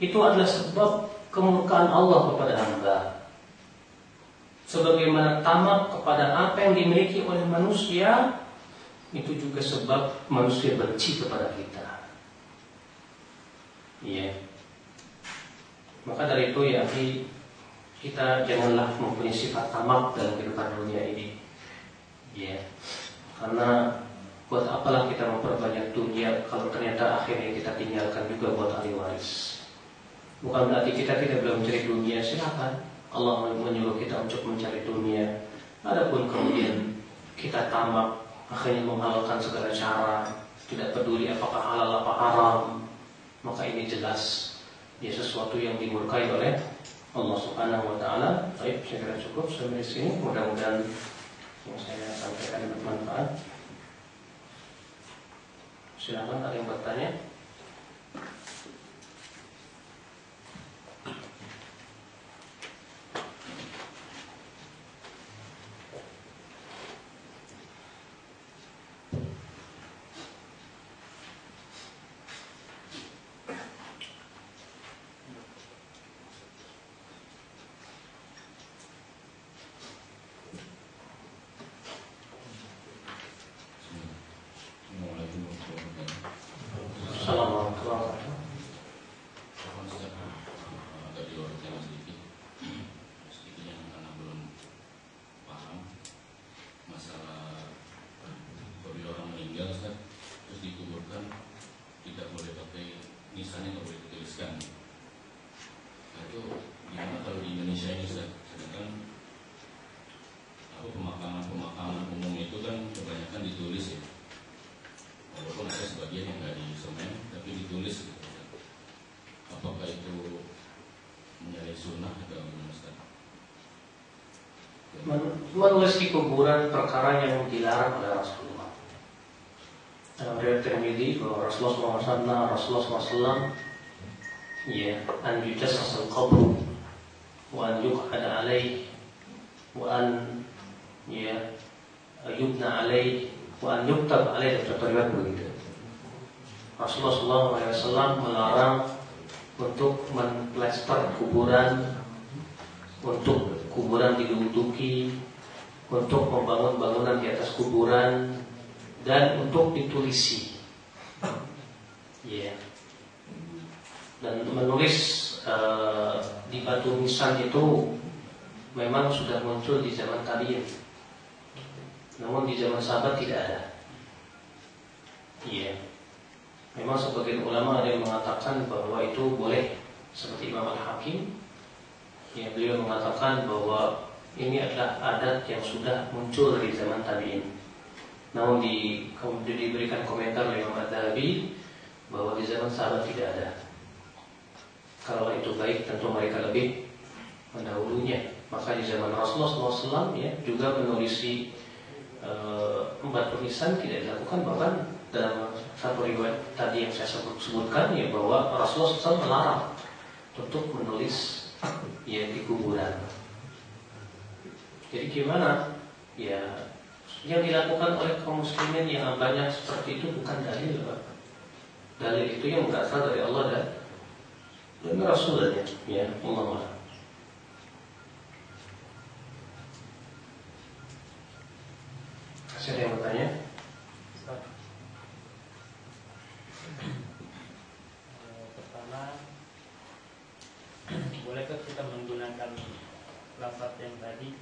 itu adalah sebab kemurkaan Allah kepada hamba. Sebagaimana tamak kepada apa yang dimiliki oleh manusia, itu juga sebab manusia benci kepada kita. Iya. Maka dari itu ya, kita janganlah mempunyai sifat tamak dalam kehidupan dunia ini. Ya. Karena buat apalah kita memperbanyak dunia kalau ternyata akhirnya kita tinggalkan juga buat ahli waris. Bukan berarti kita tidak boleh mencari dunia, silakan. Allah menyuruh kita untuk mencari dunia. Adapun kemudian kita tamak, akhirnya menghalalkan segala cara, tidak peduli apakah halal apa haram, maka ini jelas dia sesuatu yang dimurkai oleh Allah Subhanahu wa taala. Baik, saya kira cukup sampai di sini. Mudah-mudahan yang saya sampaikan bermanfaat. Silakan, ada yang bertanya? menulis di kuburan perkara yang dilarang oleh Rasulullah. Dalam riwayat Tirmidzi bahwa Rasulullah SAW ya, an yujassas al-qabr wa an yuq'ada alaih wa an ya yubna alaih wa an yuktab alaih, dalam riwayat begitu. Rasulullah SAW melarang untuk menplester kuburan, untuk kuburan diduduki, untuk membangun bangunan di atas kuburan, dan untuk ditulisi. Ya. Dan menulis di batu nisan itu memang sudah muncul di zaman tabi'in. Namun di zaman sahabat tidak ada. Iya. Memang sebagian ulama ada yang mengatakan bahwa itu boleh, seperti Imam Al-Hakim. Ya, beliau mengatakan bahwa ini adalah adat yang sudah muncul dari zaman tabi'in. Namun kemudian diberikan komentar oleh Imam Ad-Dhahabi bahwa di zaman sahabat tidak ada. Kalau itu baik, tentu mereka lebih mendahulunya. Maka di zaman Rasulullah SAW ya, juga menulisi batu nisan tidak dilakukan. Bahkan dalam satu riwayat tadi yang saya sebutkan ya, bahwa Rasulullah SAW melarang untuk menulis ya di kuburan. Jadi gimana? Ya, yang dilakukan oleh kaum muslimin yang banyak seperti itu bukan dalil. Dalil itu yang berasal dari Allah dan Rasulnya. Ya, Allah. Ada yang bertanya? Pertama, bolehkah kita menggunakan lafaz yang tadi?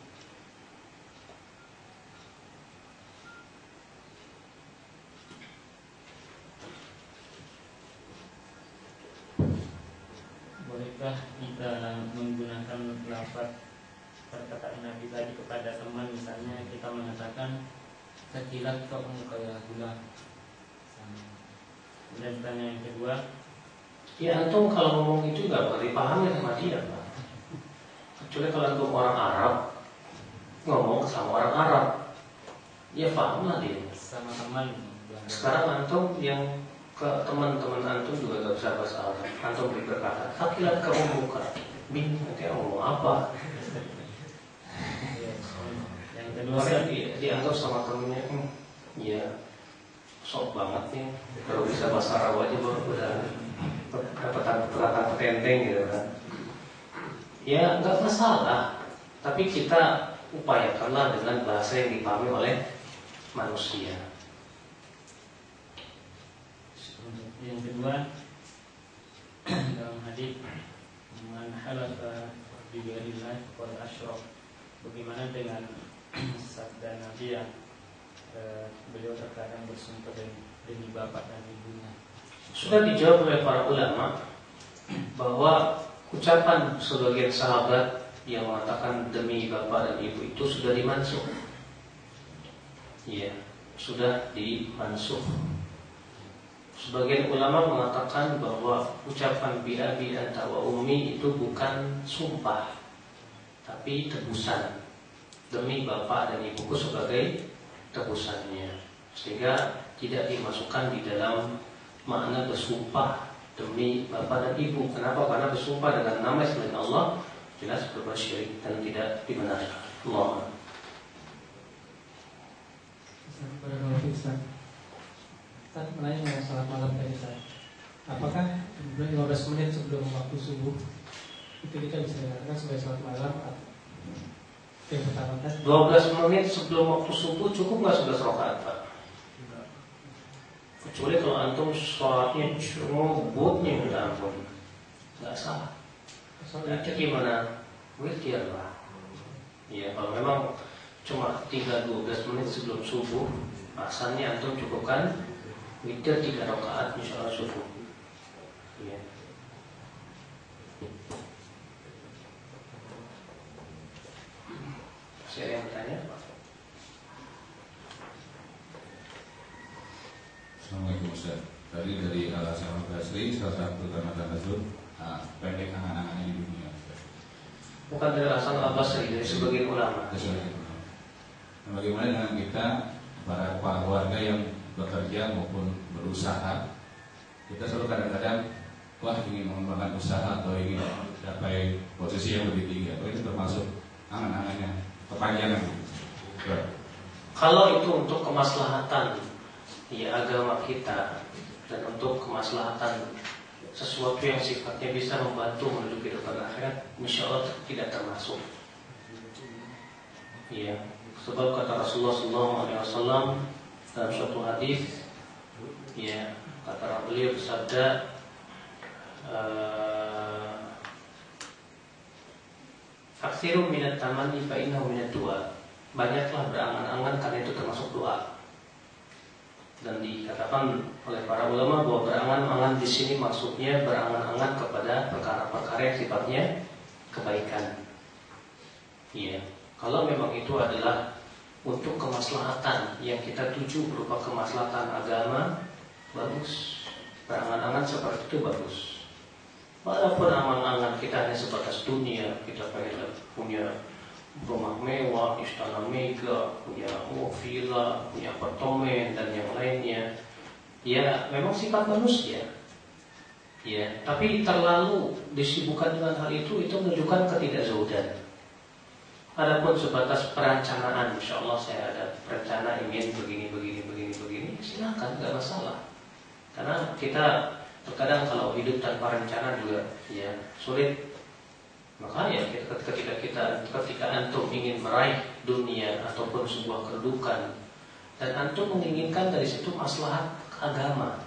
Bolehkah kita menggunakan lafaz perkataan Nabi tadi kepada teman? Misalnya kita mengatakan sekilas kamu kayak gula. Dan pertanyaan yang kedua, ya antum kalau ngomong itu nggak bakal dipahami sama dia, Pak. Kecuali kalau antum orang Arab ngomong sama orang Arab, ya paham lah dia. sama teman. Sekarang antum yang ke teman-teman antum juga nggak bisa bahasa Arab. Antum berkata, "Sakilat kamu buka." Bingung nanti ngomong apa? Yang kedua, dianggap sama temennya, ya sok banget nih. Kalau bisa bahasa Arab aja udah dapat petenteng gitu kan. Ya nggak masalah, tapi kita upayakanlah dengan bahasa yang dipahami oleh manusia. yang kedua, dalam hadis man halafa bi ghairillah faqad asyraf. Bagaimana dengan sabda Nabi yang beliau terkadang bersumpah demi bapak dan ibunya? Sudah dijawab oleh para ulama bahwa ucapan sebagian sahabat yang mengatakan demi bapak dan ibu itu sudah dimansuh. Iya, sudah dimansuh. Sebagian ulama mengatakan bahwa ucapan bi abi anta wa ummi itu bukan sumpah, tapi tebusan. Demi bapak dan ibuku sebagai tebusannya, sehingga tidak dimasukkan di dalam makna bersumpah demi bapak dan ibu. Kenapa? Karena bersumpah dengan nama selain Allah jelas berbuat syirik dan tidak dibenarkan. Allah. Tadi menanya mengenai salat malam tadi saya. Apakah 15 menit sebelum waktu subuh itu kita bisa dikatakan sebagai salat malam atau yang pertama tadi? 12 menit sebelum waktu subuh cukup nggak 11 rakaat, Pak? Kecuali kalau antum sholatnya cuma minta ampun, nggak salah. Itu gimana? Witir lah. Ya kalau memang cuma 3-12 menit sebelum subuh, asalnya antum cukupkan witir 3 rakaat insya Allah subuh. Ya. Masih ada yang bertanya, Pak? Assalamualaikum Ustaz. Tadi dari Al-Hasan Al-Basri, salah satu tanda-tanda zuhud, pendek angan-angannya di dunia. Bukan dari Hasan al-Basri, dari sebagian ulama. Nah, bagaimana dengan kita para warga yang bekerja maupun berusaha? Kita selalu kadang-kadang wah ingin mengembangkan usaha atau ingin mencapai posisi yang lebih tinggi, atau itu termasuk angan-angannya kepanjangan. Kalau itu untuk kemaslahatan ya agama kita dan untuk kemaslahatan sesuatu yang sifatnya bisa membantu menuju kehidupan akhirat, insya Allah tidak termasuk. Ya, sebab kata Rasulullah SAW dalam suatu hadis, ya kata beliau bersabda, "Faksiru minat tamani fa innahu minat doa." Banyaklah berangan-angan karena itu termasuk doa. Dan dikatakan oleh para ulama bahwa berangan-angan di sini maksudnya berangan-angan kepada perkara-perkara yang sifatnya kebaikan. Iya, kalau memang itu adalah untuk kemaslahatan yang kita tuju berupa kemaslahatan agama, bagus. Berangan-angan seperti itu bagus. Walaupun angan-angan kita hanya sebatas dunia, kita pengen punya rumah mewah, istana mega, punya villa, punya apartemen dan yang lainnya. Ya, memang sifat manusia. Ya, tapi terlalu disibukkan dengan hal itu menunjukkan ketidakzuhudan. Adapun sebatas perencanaan, insya Allah saya ada rencana ingin begini, silakan, nggak masalah. Karena kita terkadang kalau hidup tanpa rencana juga ya sulit. Makanya ketika antum ingin meraih dunia ataupun sebuah kedudukan dan antum menginginkan dari situ maslahat agama,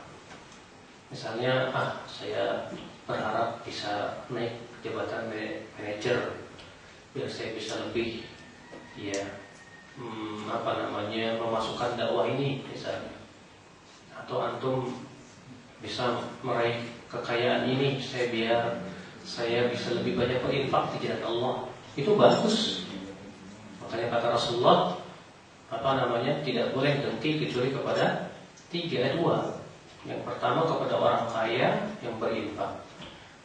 misalnya saya berharap bisa naik jabatan manajer biar saya bisa lebih memasukkan dakwah ini misalnya, atau antum bisa meraih kekayaan ini biar saya bisa lebih banyak berinfak di jalan Allah, itu bagus. Makanya kata Rasulullah tidak boleh dengki kecuali kepada 2. Yang pertama kepada orang kaya yang berinfak.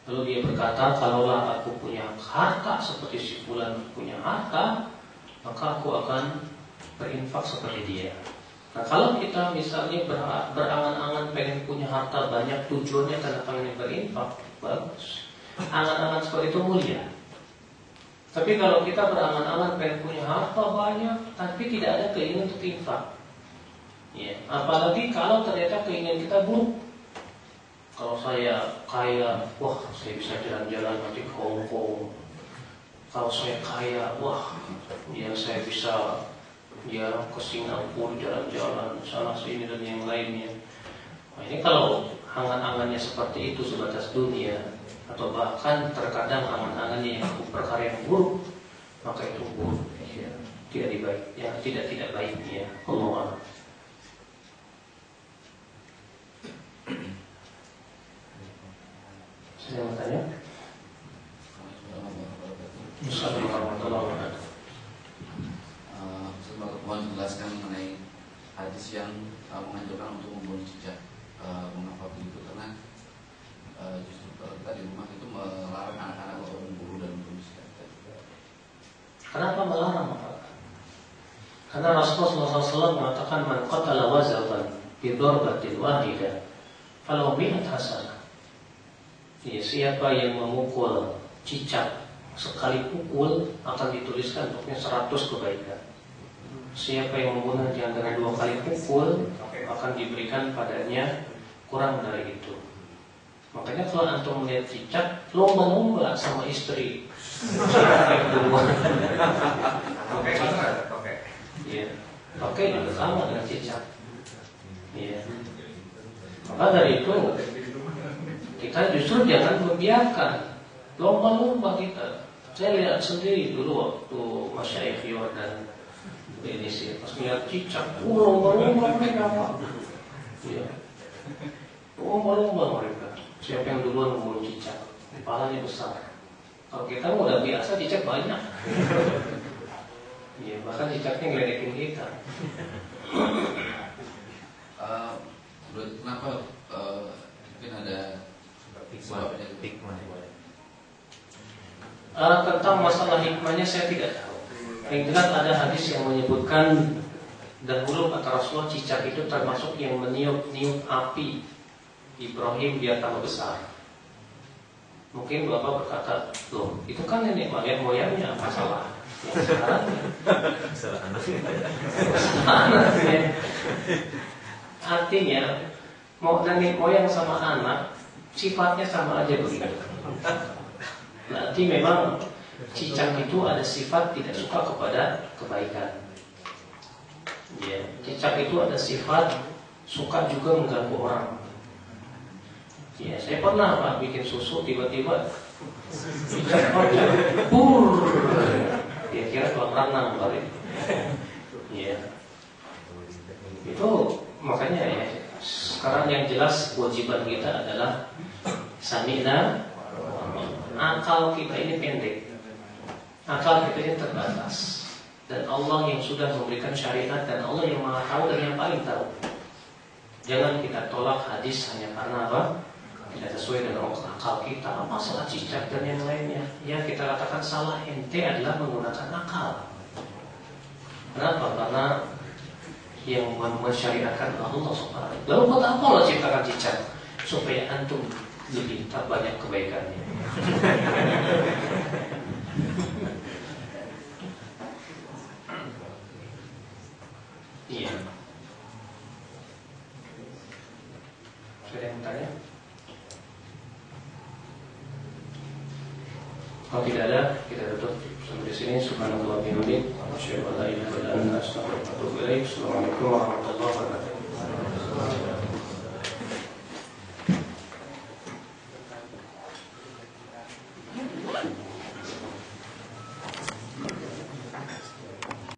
Lalu dia berkata, kalaulah aku punya harta seperti si fulan punya harta, maka aku akan berinfak seperti dia. Nah, kalau kita misalnya berangan-angan pengen punya harta banyak, tujuannya karena pengen berinfak, bagus. Angan-angan seperti itu mulia. Tapi kalau kita berangan-angan pengen punya harta banyak, tapi tidak ada keinginan untuk infak, ya, apalagi kalau ternyata keinginan kita buruk. Kalau saya kaya, wah saya bisa jalan-jalan nanti ke Hongkong. Kalau saya kaya, wah ya saya bisa ke Singapura jalan-jalan sana sini dan yang lainnya. Nah, ini kalau angan-angannya seperti itu sebatas dunia, atau bahkan terkadang angan-angannya yang perkara yang buruk, maka itu buruk, ya, tidak baik, ya. Allah. Saya mau tanya. Assalamualaikum warahmatullahi wabarakatuh. Saya mohon jelaskan mengenai hadis yang menganjurkan untuk membunuh cicak. Mengapa begitu? Karena justru kita di rumah itu melarang anak-anak untuk memburu dan membunuh cicak. Kenapa melarang? Karena Rasulullah SAW mengatakan man qatala wazafan bi darbatin wahidah falau mi'at hasanah. Ya, siapa yang memukul cicak sekali pukul akan dituliskan untuknya 100 kebaikan. Siapa yang membunuh dengan 2 kali pukul akan diberikan padanya kurang dari itu. Makanya kalau antum melihat cicak, lomba-lomba sama istri. Oke, juga sama dengan cicak. Ya. Maka dari itu kita justru jangan membiarkan lomba-lomba kita. Saya lihat sendiri dulu waktu Masyaikh Yordan di Indonesia, pas melihat cicak, lomba-lomba mereka. Ya. Lomba-lomba mereka. Siapa yang duluan memburu cicak, kepalanya besar. Kalau kita udah biasa cicak banyak. Ya, bahkan cicaknya ngeledekin kita. Kenapa mungkin ada sebabnya? Tentang masalah hikmahnya saya tidak tahu. Yang jelas ada hadis yang menyebutkan dahulu kata Rasulullah cicak itu termasuk yang meniup-niup api Ibrahim di atas besar. Mungkin Bapak berkata, loh itu kan nenek moyangnya apa salah? Salah anaknya. Artinya mau nenek moyang sama anak sifatnya sama aja begitu. Nanti memang cicak itu ada sifat tidak suka kepada kebaikan. Ya, cicak itu ada sifat suka juga mengganggu orang. Ya, saya pernah Pak bikin susu tiba-tiba cicak pur. Dia kira kolam renang kali. Ya. Itu makanya ya sekarang yang jelas kewajiban kita adalah sami'na. Akal kita ini pendek, akal kita ini terbatas, dan Allah yang sudah memberikan syariat dan Allah yang maha tahu dan yang paling tahu. Jangan kita tolak hadis hanya karena apa? Tidak sesuai dengan akal kita. Masalah cicak dan yang lainnya, ya kita katakan salah ente adalah menggunakan akal. Kenapa? Karena yang mensyariatkan Allah Subhanahu. Lalu buat apa Allah ciptakan cicak? Supaya antum lebih banyak kebaikannya. Iya. Sudah yang tanya? Kalau tidak ada, kita tutup sampai di sini. Subhanallah wa bihamdihi, asyhadu an la ilaha illa anta, astaghfiruka wa atubu ilaik. Assalamualaikum warahmatullahi wabarakatuh.